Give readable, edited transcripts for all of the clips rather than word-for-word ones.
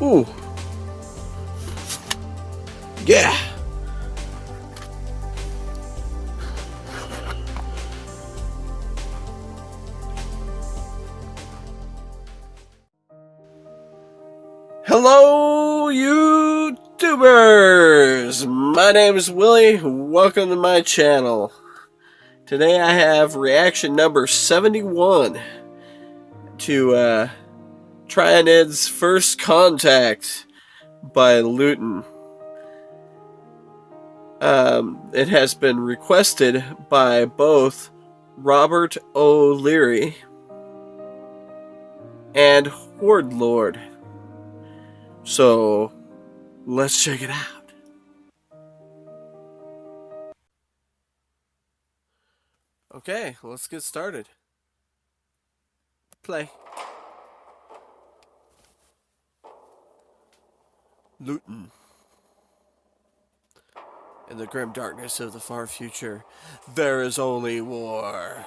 Ooh. Yeah. Hello, YouTubers! My name is Willie. Welcome to my channel. Today I have reaction number 71 to Tyranids First Contact by Luton. It has been requested by both Robert O'Leary and Horde Lord. So, let's check it out. Okay, let's get started. Play. Luton. In the grim darkness of the far future, there is only war.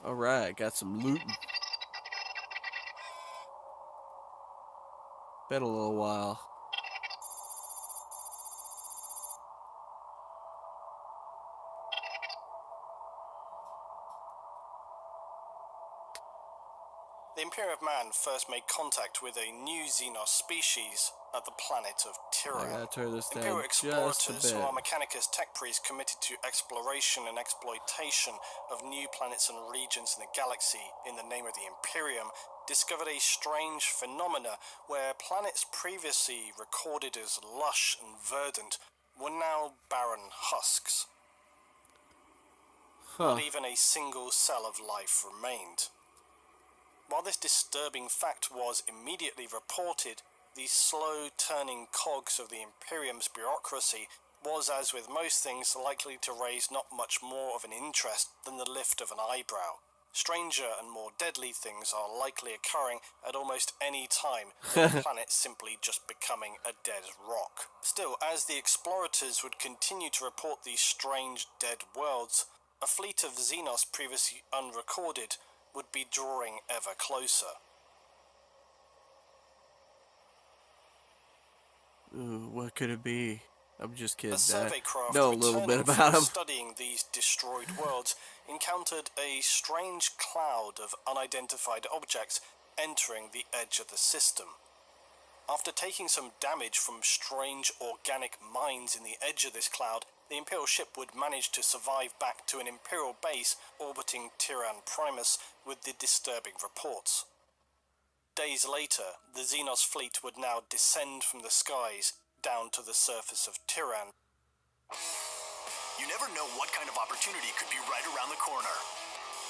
Alright, got some loot. Been a little while. The Imperium of Man first made contact with a new Xenos species at the planet of Tyran. I gotta turn this down Imperial just a explorators, bit. who are Mechanicus tech priests committed to exploration and exploitation of new planets and regions in the galaxy in the name of the Imperium, discovered a strange phenomena where planets previously recorded as lush and verdant were now barren husks. Not even a single cell of life remained. While this disturbing fact was immediately reported, the slow-turning cogs of the Imperium's bureaucracy was, as with most things, likely to raise not much more of an interest than the lift of an eyebrow. Stranger and more deadly things are likely occurring at almost any time than the planet simply just becoming a dead rock. Still, as the explorators would continue to report these strange dead worlds, a fleet of Xenos previously unrecorded would be drawing ever closer. Ooh, what could it be? I'm just kidding. The survey craft know a little bit about them. studying these destroyed worlds encountered a strange cloud of unidentified objects entering the edge of the system. After taking some damage from strange organic mines in the edge of this cloud, the Imperial ship would manage to survive back to an Imperial base orbiting Tyran Primus with the disturbing reports. Days later, the Xenos fleet would now descend from the skies down to the surface of Tyran. You never know what kind of opportunity could be right around the corner.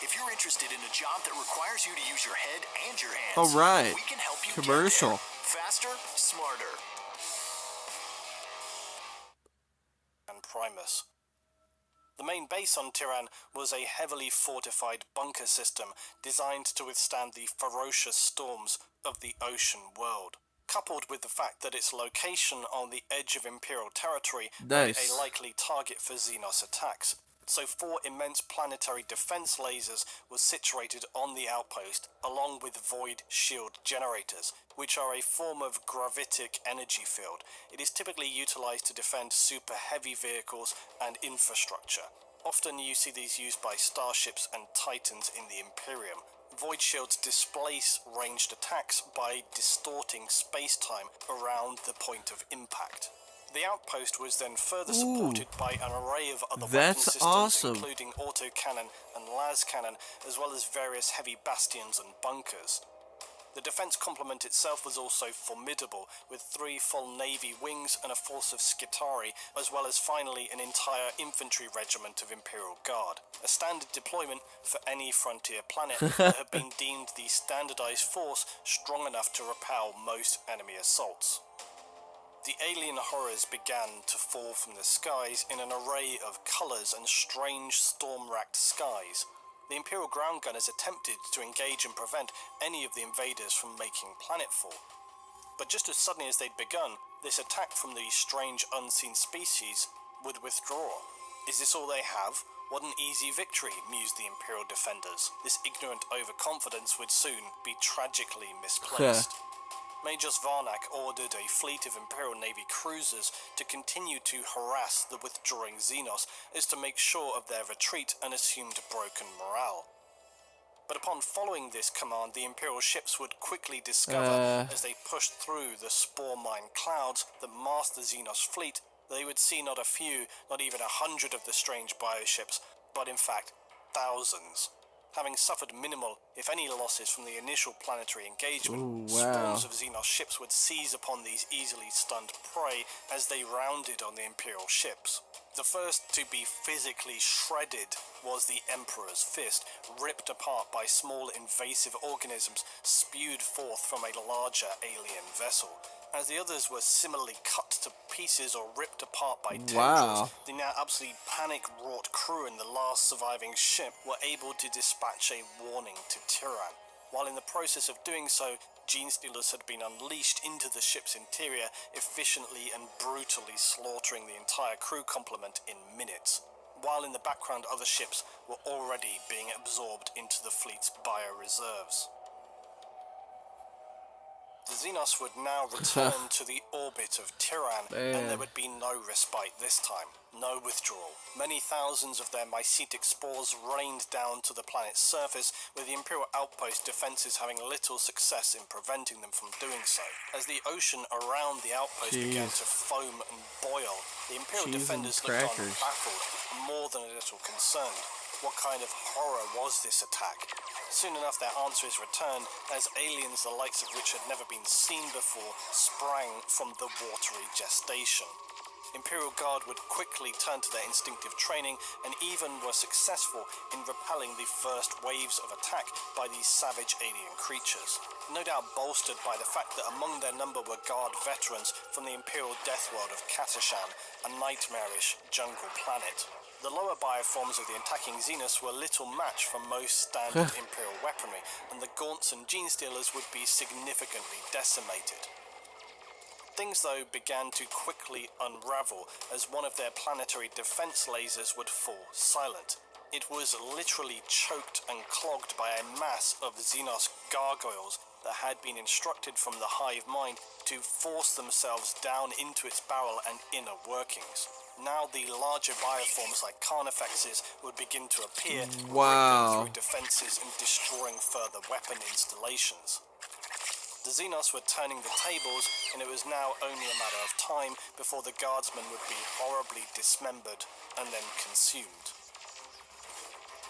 If you're interested in a job that requires you to use your head and your hands, Alright, we can help you commercial. get there. Faster, smarter. And Primus. The main base on Tyran was a heavily fortified bunker system designed to withstand the ferocious storms of the ocean world. Coupled with the fact that its location on the edge of Imperial territory made a likely target for Xenos attacks. So 4 immense planetary defense lasers were situated on the outpost, along with void shield generators, which are a form of gravitic energy field. It is typically utilized to defend super heavy vehicles and infrastructure. Often you see these used by starships and titans in the Imperium. Void shields displace ranged attacks by distorting space-time around the point of impact. The outpost was then further supported by an array of other weapon systems, including autocannon and las cannon, as well as various heavy bastions and bunkers. The defense complement itself was also formidable, with 3 full navy wings and a force of Skitarii, as well as finally an entire infantry regiment of Imperial Guard. A standard deployment for any frontier planet that had been deemed the standardized force strong enough to repel most enemy assaults. The alien horrors began to fall from the skies in an array of colours and strange storm-racked skies. The Imperial ground gunners attempted to engage and prevent any of the invaders from making planetfall. But just as suddenly as they'd begun, this attack from the strange unseen species would withdraw. Is this all they have? What an easy victory, mused the Imperial defenders. This ignorant overconfidence would soon be tragically misplaced. Major Varnak ordered a fleet of Imperial Navy cruisers to continue to harass the withdrawing Xenos as to make sure of their retreat and assumed broken morale. But upon following this command, the Imperial ships would quickly discover, as they pushed through the spore mine clouds that masked the Xenos fleet, they would see not a few, not even 100 of the strange bioships, but in fact, thousands. Having suffered minimal, if any, losses from the initial planetary engagement, swarms of Xenos ships would seize upon these easily stunned prey as they rounded on the Imperial ships. The first to be physically shredded was the Emperor's Fist, ripped apart by small invasive organisms spewed forth from a larger alien vessel. As the others were similarly cut to pieces or ripped apart by tendrils, the now absolutely panic-wrought crew in the last surviving ship were able to dispatch a warning to Tyran. While in the process of doing so, Genestealers had been unleashed into the ship's interior, efficiently and brutally slaughtering the entire crew complement in minutes. While in the background, other ships were already being absorbed into the fleet's bioreserves. The Xenos would now return to the orbit of Tyran, and there would be no respite this time, no withdrawal. Many thousands of their mycetic spores rained down to the planet's surface, with the Imperial outpost defenses having little success in preventing them from doing so. As the ocean around the outpost began to foam and boil, the Imperial defenders looked on baffled, more than a little concerned. What kind of horror was this attack? Soon enough their answers returned, as aliens the likes of which had never been seen before sprang from the watery gestation. Imperial Guard would quickly turn to their instinctive training and even were successful in repelling the first waves of attack by these savage alien creatures. No doubt bolstered by the fact that among their number were Guard veterans from the Imperial death world of Katashan, a nightmarish jungle planet. The lower bioforms of the attacking Xenos were little match for most standard Imperial weaponry, and the Gaunts and Genestealers would be significantly decimated. Things, though, began to quickly unravel as one of their planetary defense lasers would fall silent. It was literally choked and clogged by a mass of Xenos gargoyles that had been instructed from the hive mind to force themselves down into its barrel and inner workings. Now the larger bioforms like Carnifexes would begin to appear, breaking through defenses and destroying further weapon installations. The Xenos were turning the tables, and it was now only a matter of time before the guardsmen would be horribly dismembered and then consumed.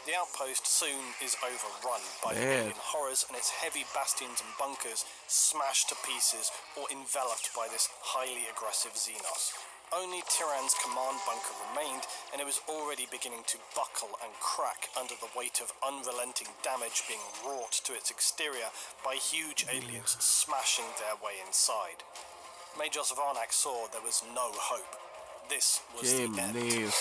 The outpost soon is overrun by the alien horrors, and its heavy bastions and bunkers smashed to pieces or enveloped by this highly aggressive Xenos. Only Tyran's command bunker remained, and it was already beginning to buckle and crack under the weight of unrelenting damage being wrought to its exterior by huge aliens smashing their way inside. Major Varnak saw there was no hope. This was the end.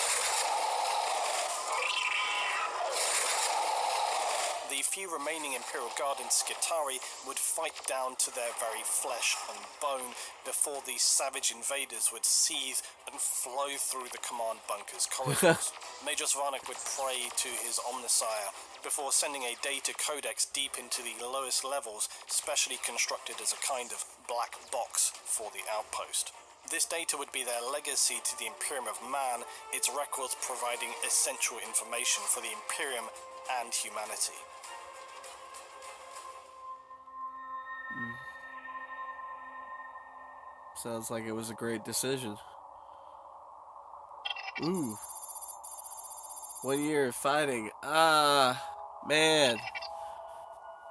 The few remaining Imperial Guard in Skitarii would fight down to their very flesh and bone before these savage invaders would seethe and flow through the command bunker's corridors. Major Varnak would pray to his Omnissiah before sending a data codex deep into the lowest levels, specially constructed as a kind of black box for the outpost. This data would be their legacy to the Imperium of Man, its records providing essential information for the Imperium and humanity. Sounds like it was a great decision. Ooh. 1 year of fighting. Man.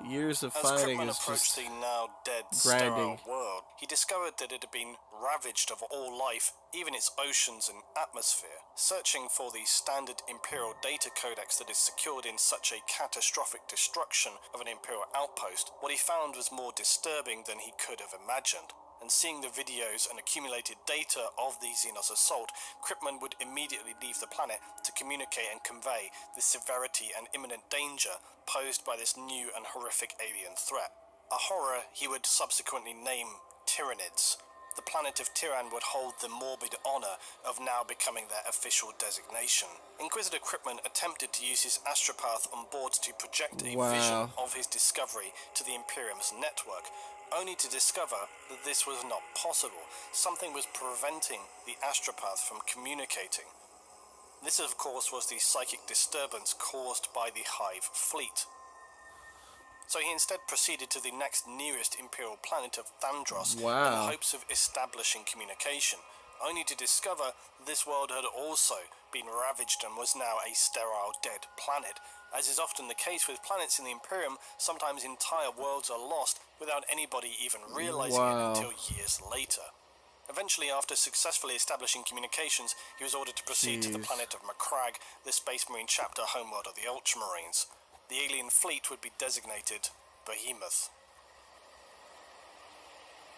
Years of As fighting Krypton is approached just the now dead, grinding. sterile world, he discovered that it had been ravaged of all life, even its oceans and atmosphere. Searching for the standard Imperial data codex that is secured in such a catastrophic destruction of an Imperial outpost, what he found was more disturbing than he could have imagined. And seeing the videos and accumulated data of the Xenos assault, Krypton would immediately leave the planet to communicate and convey the severity and imminent danger posed by this new and horrific alien threat. A horror he would subsequently name Tyranids. The planet of Tyran would hold the morbid honor of now becoming their official designation. Inquisitor Krypton attempted to use his astropath on board to project a vision Wow. of his discovery to the Imperium's network, only to discover that this was not possible. Something was preventing the astropath from communicating. This, of course, was the psychic disturbance caused by the Hive fleet. So he instead proceeded to the next nearest Imperial planet of Thandros in Wow. hopes of establishing communication, only to discover this world had also been ravaged and was now a sterile, dead planet. As is often the case with planets in the Imperium, sometimes entire worlds are lost without anybody even realizing it Wow. until years later. Eventually, after successfully establishing communications, he was ordered to proceed to the Jeez. planet of Macragge, the Space Marine chapter homeworld of the Ultramarines. The alien fleet would be designated Behemoth.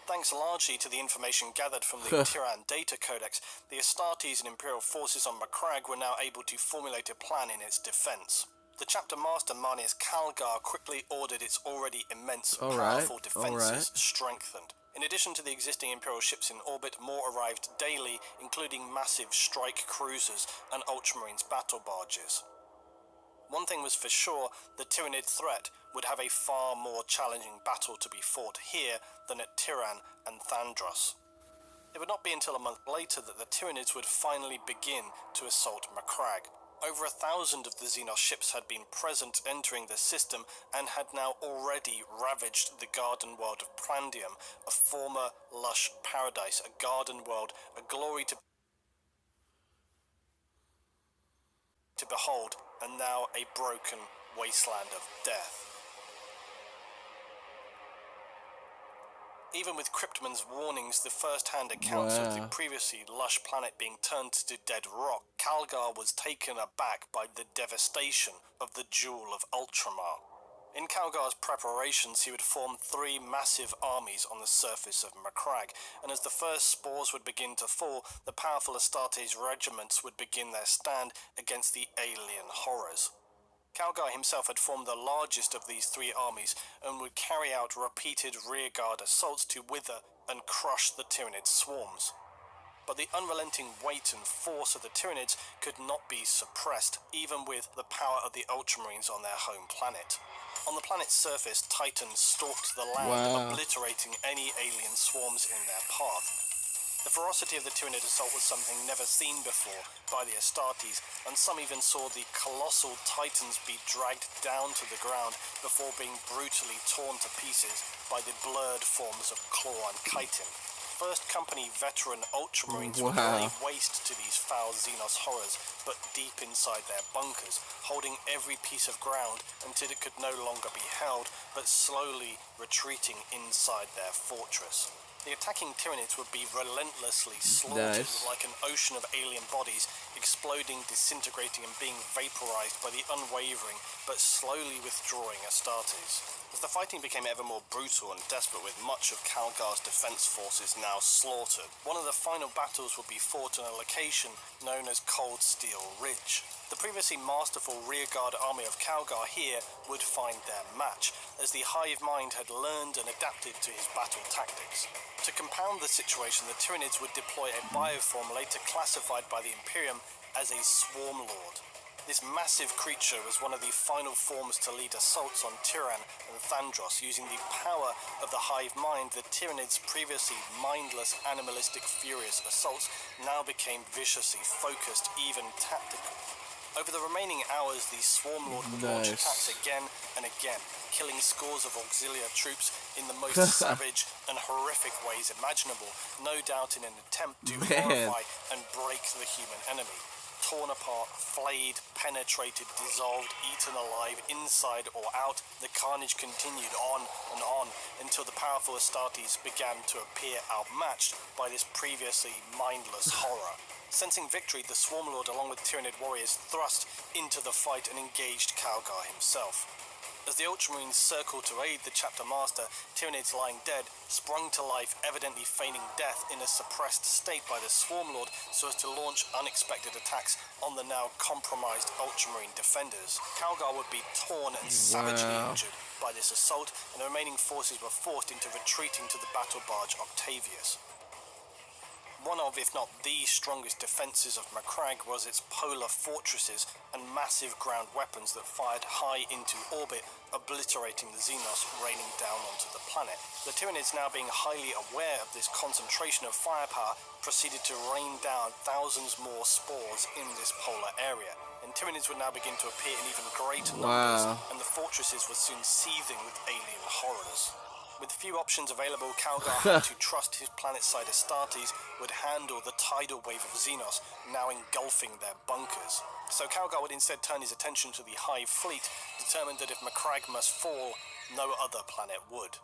Thanks largely to the information gathered from the Tyran data codex, the Astartes and Imperial forces on Macragge were now able to formulate a plan in its defense. The chapter master Marneus Calgar quickly ordered its already immense, powerful defenses strengthened. In addition to the existing Imperial ships in orbit, more arrived daily, including massive strike cruisers and Ultramarines battle barges. One thing was for sure, the Tyranid threat would have a far more challenging battle to be fought here than at Tyran and Thandros. It would not be until a month later that the Tyranids would finally begin to assault Macragge. Over 1,000 of the Xenos ships had been present entering the system and had now already ravaged the garden world of Prandium, a former lush paradise, a garden world, a glory to behold, and now a broken wasteland of death. Even with Krypton's warnings, the first-hand accounts of the previously lush planet being turned to dead rock, Calgar was taken aback by the devastation of the Jewel of Ultramar. In Calgar's preparations, he would form 3 massive armies on the surface of Macragge, and as the first spores would begin to fall, the powerful Astartes regiments would begin their stand against the alien horrors. Calgar himself had formed the largest of these 3 armies and would carry out repeated rearguard assaults to wither and crush the Tyranid swarms. But the unrelenting weight and force of the Tyranids could not be suppressed, even with the power of the Ultramarines on their home planet. On the planet's surface, Titans stalked the land, obliterating any alien swarms in their path. The ferocity of the Tyranid assault was something never seen before by the Astartes, and some even saw the colossal Titans be dragged down to the ground before being brutally torn to pieces by the blurred forms of Claw and Chitin. First Company veteran Ultramarines would lay waste to these foul Xenos horrors, but deep inside their bunkers, holding every piece of ground until it could no longer be held, but slowly retreating inside their fortress. The attacking Tyranids would be relentlessly slaughtered like an ocean of alien bodies, exploding, disintegrating and being vaporized by the unwavering but slowly withdrawing Astartes. As the fighting became ever more brutal and desperate, with much of Calgar's defense forces now slaughtered, one of the final battles would be fought on a location known as Cold Steel Ridge. The previously masterful rearguard army of Calgar here would find their match, as the hive mind had learned and adapted to his battle tactics. To compound the situation, the Tyranids would deploy a bioform later classified by the Imperium as a Swarm Lord. This massive creature was one of the final forms to lead assaults on Tyran and Thandros. Using the power of the hive mind, the Tyranids' previously mindless, animalistic, furious assaults now became viciously focused, even tactical. Over the remaining hours, the Swarm Lord would launch attacks again and again, killing scores of auxiliary troops in the most savage and horrific ways imaginable, no doubt in an attempt to horrify and break the human enemy. torn apart, flayed, penetrated, dissolved, eaten alive, inside or out. The carnage continued on and on until the powerful Astartes began to appear outmatched by this previously mindless horror. Sensing victory, the Swarmlord, along with Tyranid warriors, thrust into the fight and engaged Calgar himself. As the Ultramarines circled to aid the Chapter Master, Tyranids lying dead sprung to life, evidently feigning death in a suppressed state by the Swarmlord so as to launch unexpected attacks on the now compromised Ultramarine defenders. Calgar would be torn and savagely injured by this assault, and the remaining forces were forced into retreating to the battle barge Octavius. One of, if not the strongest defences of Macragge was its polar fortresses and massive ground weapons that fired high into orbit, obliterating the Xenos raining down onto the planet. The Tyranids, now being highly aware of this concentration of firepower, proceeded to rain down thousands more spores in this polar area, and Tyranids would now begin to appear in even greater numbers, and the fortresses were soon seething with alien horrors. With few options available, Calgar had to trust his planet-side Astartes would handle the tidal wave of Xenos now engulfing their bunkers. So Calgar would instead turn his attention to the Hive fleet, determined that if Macragge must fall, no other planet would.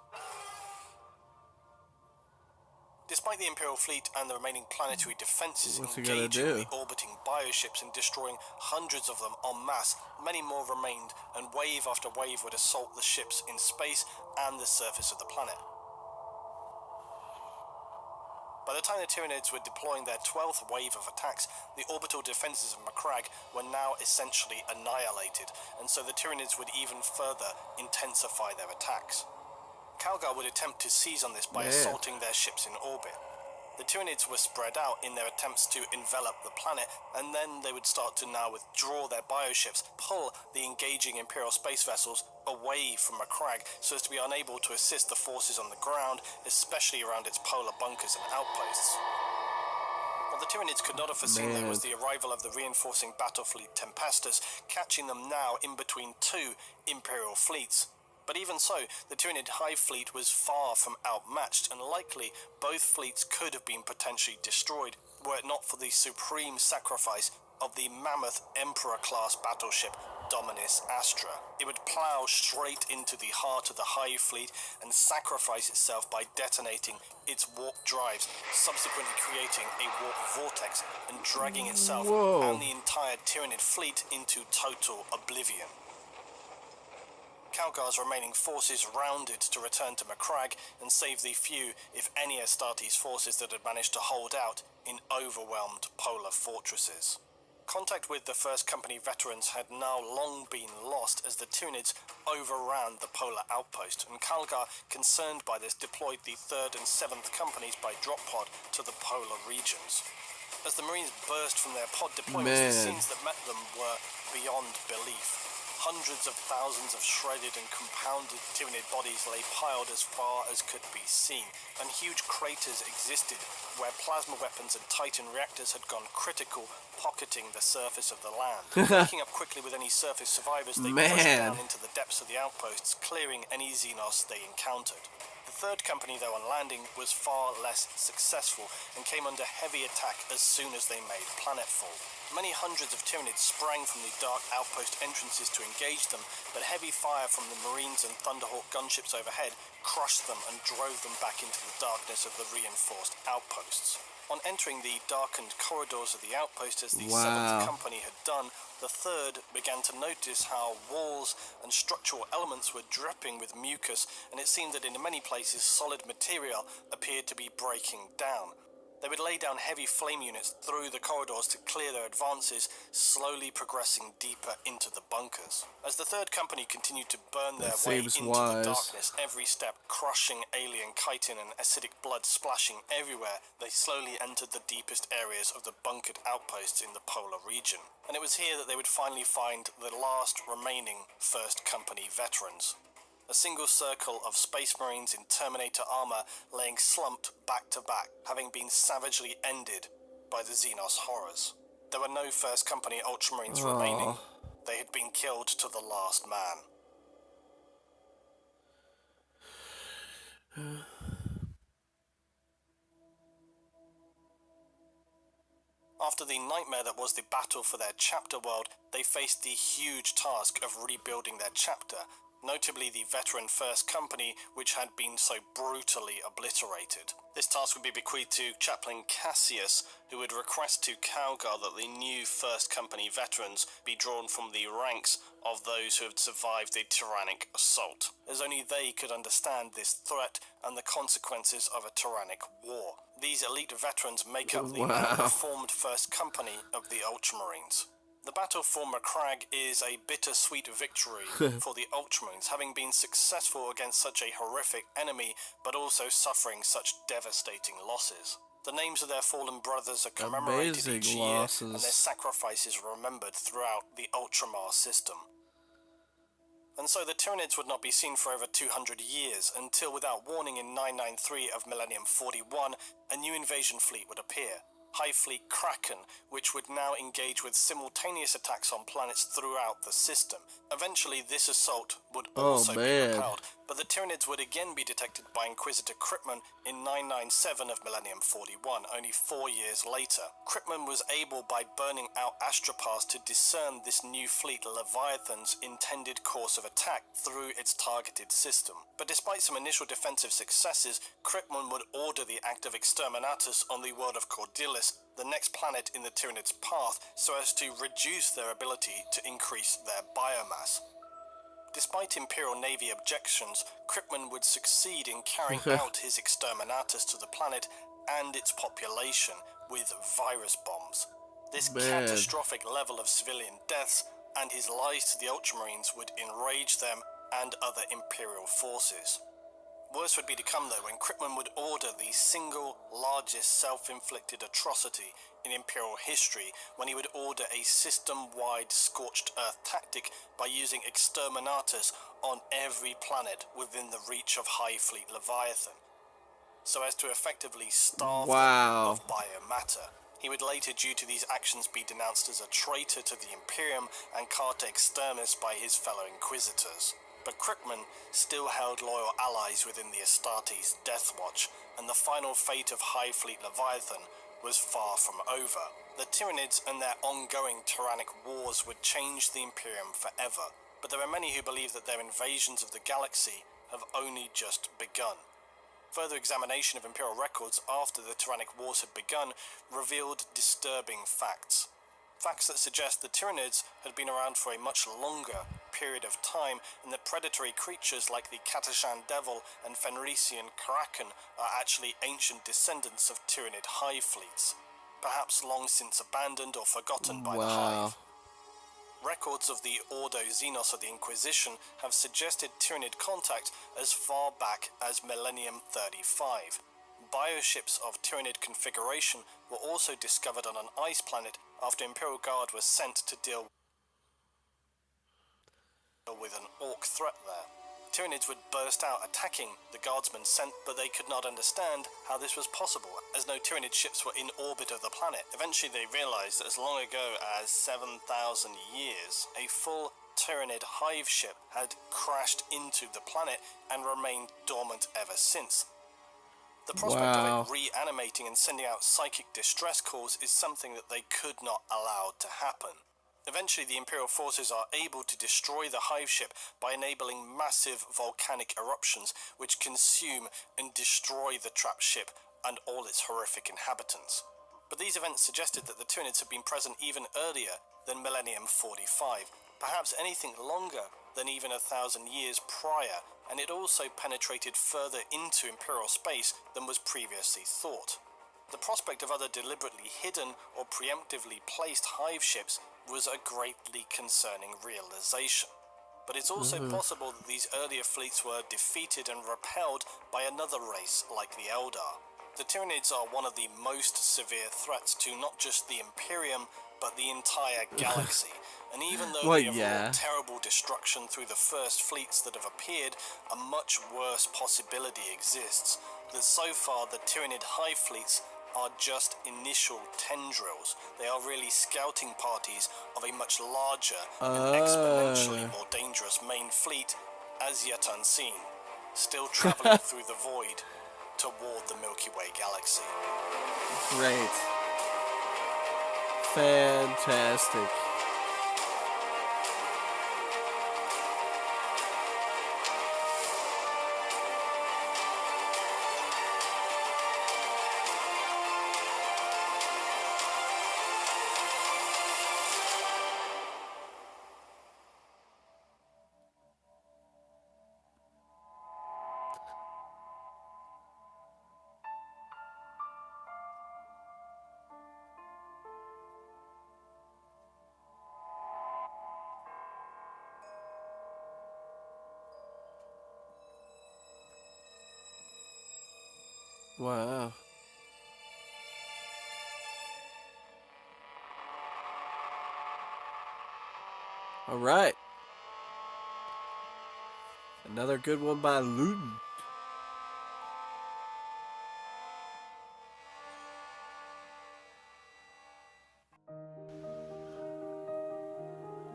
Despite the Imperial fleet and the remaining planetary defences engaging the orbiting bioships and destroying hundreds of them en masse, many more remained, and wave after wave would assault the ships in space and the surface of the planet. By the time the Tyranids were deploying their 12th wave of attacks, the orbital defences of Macragge were now essentially annihilated, and so the Tyranids would even further intensify their attacks. Calgar would attempt to seize on this by assaulting their ships in orbit. The Tyranids were spread out in their attempts to envelop the planet, and then they would start to now withdraw their bioships, pull the engaging Imperial space vessels away from Macragge so as to be unable to assist the forces on the ground, especially around its polar bunkers and outposts. What the Tyranids could not have foreseen, though, was the arrival of the reinforcing battle fleet Tempestus, catching them now in between two Imperial fleets. But even so, the Tyranid Hive fleet was far from outmatched, and likely both fleets could have been potentially destroyed were it not for the supreme sacrifice of the mammoth Emperor-class battleship Dominus Astra. It would plough straight into the heart of the Hive fleet and sacrifice itself by detonating its warp drives, subsequently creating a warp vortex and dragging itself and the entire Tyranid fleet into total oblivion. Calgar's remaining forces rounded to return to Macragge and save the few, if any, Astartes forces that had managed to hold out in overwhelmed polar fortresses. Contact with the First Company veterans had now long been lost as the Tyranids overran the polar outpost, and Calgar, concerned by this, deployed the 3rd and 7th Companies by drop pod to the polar regions. As the Marines burst from their pod deployments, the scenes that met them were beyond belief. Hundreds of thousands of shredded and compounded Tyranid bodies lay piled as far as could be seen, and huge craters existed where plasma weapons and Titan reactors had gone critical, pocketing the surface of the land. Breaking up quickly with any surface survivors, they pushed down into the depths of the outposts, clearing any Xenos they encountered. The 3rd Company, though, on landing, was far less successful and came under heavy attack as soon as they made planetfall. Many hundreds of Tyranids sprang from the dark outpost entrances to engage them, but heavy fire from the Marines and Thunderhawk gunships overhead crushed them and drove them back into the darkness of the reinforced outposts. On entering the darkened corridors of the outpost, as the 7th Company had done, the 3rd began to notice how walls and structural elements were dripping with mucus, and it seemed that in many places solid material appeared to be breaking down. They would lay down heavy flame units through the corridors to clear their advances, slowly progressing deeper into the bunkers. As the 3rd Company continued to burn their way into the darkness, every step crushing alien chitin and acidic blood splashing everywhere, they slowly entered the deepest areas of the bunkered outposts in the polar region. And it was here that they would finally find the last remaining 1st Company veterans. A single circle of Space Marines in Terminator armor laying slumped back to back, having been savagely ended by the Xenos horrors. There were no 1st Company Ultramarines remaining. They had been killed to the last man. After the nightmare that was the battle for their chapter world, they faced the huge task of rebuilding their chapter, notably the veteran First Company, which had been so brutally obliterated. This task would be bequeathed to Chaplain Cassius, who would request to Calgar that the new First Company veterans be drawn from the ranks of those who had survived the tyrannic assault, as only they could understand this threat and the consequences of a tyrannic war. These elite veterans make up the now reformed First Company of the Ultramarines. The battle for Macragge is a bittersweet victory for the Ultramarines, having been successful against such a horrific enemy, but also suffering such devastating losses. The names of their fallen brothers are commemorated each year, and their sacrifices remembered throughout the Ultramar system. And so the Tyranids would not be seen for over 200 years, until without warning in 993 of Millennium 41, a new invasion fleet would appear. High Fleet Kraken, which would now engage with simultaneous attacks on planets throughout the system. Eventually, this assault would also be repelled, but the Tyranids would again be detected by Inquisitor Kryptman in 997 of Millennium 41, only 4 years later. Kryptman was able, by burning out Astropass, to discern this new fleet Leviathan's intended course of attack through its targeted system. But despite some initial defensive successes, Kryptman would order the act of exterminatus on the world of Cordelis, the next planet in the Tyranids' path, so as to reduce their ability to increase their biomass. Despite Imperial Navy objections, Kryptman would succeed in carrying out his exterminatus to the planet and its population with virus bombs. This catastrophic level of civilian deaths and his lies to the Ultramarines would enrage them and other Imperial forces. Worse would be to come, though, when Kryptman would order the single largest self-inflicted atrocity in Imperial history, when he would order a system-wide scorched earth tactic by using exterminatus on every planet within the reach of High Fleet Leviathan, so as to effectively starve them of biomatter. He would later, due to these actions, be denounced as a traitor to the Imperium and Carta Extremis by his fellow Inquisitors. But Kryptman still held loyal allies within the Astartes' Death Watch, and the final fate of High Fleet Leviathan was far from over. The Tyranids and their ongoing tyrannic wars would change the Imperium forever, but there are many who believe that their invasions of the galaxy have only just begun. Further examination of Imperial records after the tyrannic wars had begun revealed disturbing facts. Facts that suggest the Tyranids had been around for a much longer period of time, and that predatory creatures like the Katashan Devil and Fenrisian Kraken are actually ancient descendants of Tyranid hive fleets, perhaps long since abandoned or forgotten by the hive. Records of the Ordo Xenos of the Inquisition have suggested Tyranid contact as far back as Millennium 35. Bioships of Tyranid configuration were also discovered on an ice planet after Imperial Guard was sent to deal with an orc threat there. Tyranids would burst out attacking the guardsmen sent, but they could not understand how this was possible, as no Tyranid ships were in orbit of the planet. Eventually they realized that as long ago as 7,000 years, a full Tyranid hive ship had crashed into the planet and remained dormant ever since. The prospect of it reanimating and sending out psychic distress calls is something that they could not allow to happen. Eventually, the Imperial forces are able to destroy the hive ship by enabling massive volcanic eruptions which consume and destroy the trapped ship and all its horrific inhabitants. But these events suggested that the Tyranids had been present even earlier than Millennium 45, perhaps anything longer than even 1,000 years prior, and it also penetrated further into Imperial space than was previously thought. The prospect of other deliberately hidden or preemptively placed hive ships was a greatly concerning realization. But it's also possible that these earlier fleets were defeated and repelled by another race like the Eldar. The Tyranids are one of the most severe threats to not just the Imperium, but the entire galaxy. And even though they have wrought terrible destruction through the first fleets that have appeared, a much worse possibility exists, that so far the Tyranid hive fleets are just initial tendrils. They are really scouting parties of a much larger and exponentially more dangerous main fleet, as yet unseen, still traveling through the void toward the Milky Way galaxy. Great. Fantastic. Wow. All right. Another good one by Luton.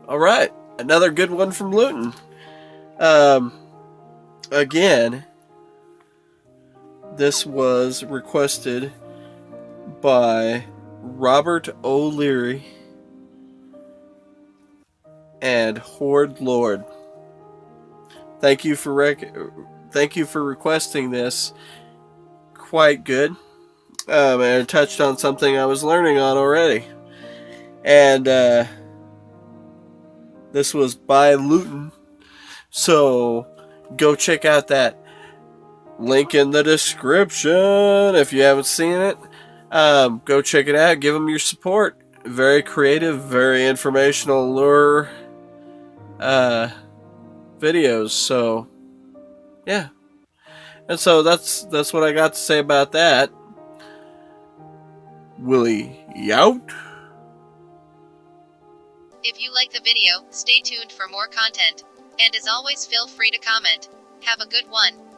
All right. Another good one from Luton. Again, this was requested by Robert O'Leary and Horde Lord. Thank you for requesting this. Quite good. And it touched on something I was learning on already. And this was by Luton. So go check out that link in the description if you haven't seen it. Go check it out. Give them your support. Very creative, very informational lure videos. So yeah. And so that's what I got to say about that. Willie Yout. If you like the video, stay tuned for more content. And as always, feel free to comment. Have a good one.